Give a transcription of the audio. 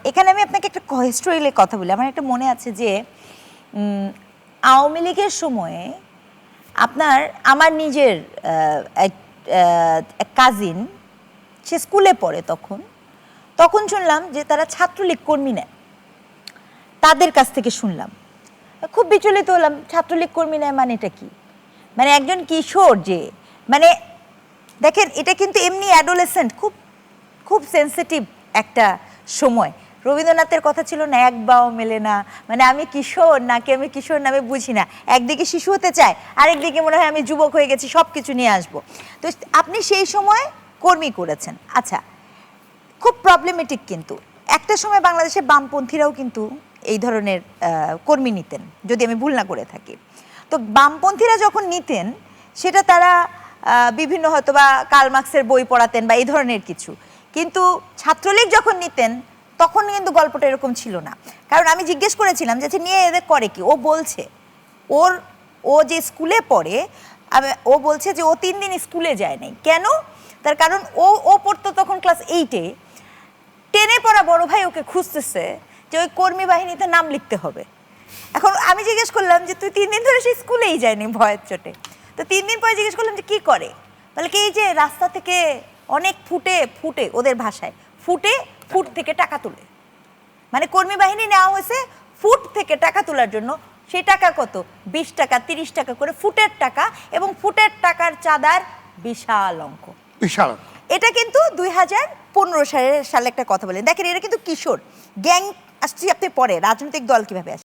এখানে আমি আপনাকে একটা হিস্টোরিয়ালের কথা বলি। আমার একটা মনে আছে যে আওয়ামী লীগের সময়ে আমার নিজের এক কাজিন, সে স্কুলে পড়ে তখন শুনলাম যে তারা ছাত্রলীগ কর্মী নেয়। তাদের কাছ থেকে শুনলাম, খুব বিচলিত হলাম। ছাত্রলীগ কর্মী নেয় মানে এটা কি? মানে একজন কিশোর যে, মানে দেখেন এটা কিন্তু এমনি অ্যাডোলেসেন্ট, খুব খুব সেন্সিটিভ একটা সময়। রবীন্দ্রনাথের কথা ছিল না, এক বাও মেলে না, মানে আমি কিশোর নাকি আমি কিশোর নামে বুঝি না। একদিকে শিশু হতে চায়, আরেকদিকে মনে হয় আমি যুবক হয়ে গেছি, সব কিছু নিয়ে আসবো। তো আপনি সেই সময় কর্মী করেছেন। আচ্ছা, খুব প্রবলেমেটিক। কিন্তু একটা সময় বাংলাদেশে বামপন্থীরাও কিন্তু এই ধরনের কর্মী নিতেন, যদি আমি ভুল না করে থাকি। তো বামপন্থীরা যখন নিতেন, সেটা তারা বিভিন্ন হয়তো বা কার্ল মার্কসের বই পড়াতেন বা এই ধরনের কিছু। কিন্তু ছাত্রলীগ যখন নিতেন, তখন কিন্তু গল্পটা এরকম ছিল না। কারণ আমি জিজ্ঞেস করেছিলাম যে নিয়ে এদের করে কি। ও বলছে ও যে স্কুলে পড়ে, ও বলছে যে ও 3 দিন স্কুলে যায় নাই। কেন? তার কারণ ও পড়তো তখন ক্লাস 8-এ। 10-এ পড়া বড় ভাই ওকে খুঁজতেছে যে ওই কর্মী বাহিনীতে নাম লিখতে হবে। এখন আমি জিজ্ঞেস করলাম যে তুই 3 দিন ধরে সে স্কুলেই যায়নি ভয়ের চোটে। তো 3 দিন পরে জিজ্ঞেস করলাম যে কি করে, বলে কি এই যে রাস্তা থেকে অনেক ফুটে ওদের ভাষায় ফুট থেকে টাকা তোলে। মানে কর্মী বাহিনী নেওয়া হয়েছে ফুট থেকে টাকা তোলার জন্য। সেই টাকা কত? 20 টাকা 30 টাকা করে ফুটের টাকা, এবং ফুটের টাকার চাঁদার বিশাল অঙ্ক। বিশাল। এটা কিন্তু 2015 সালে একটা কথা বলেন। দেখেন, এটা কিন্তু কিশোর গ্যাং আসছে। আপনি পরে রাজনৈতিক দল কিভাবে আসে।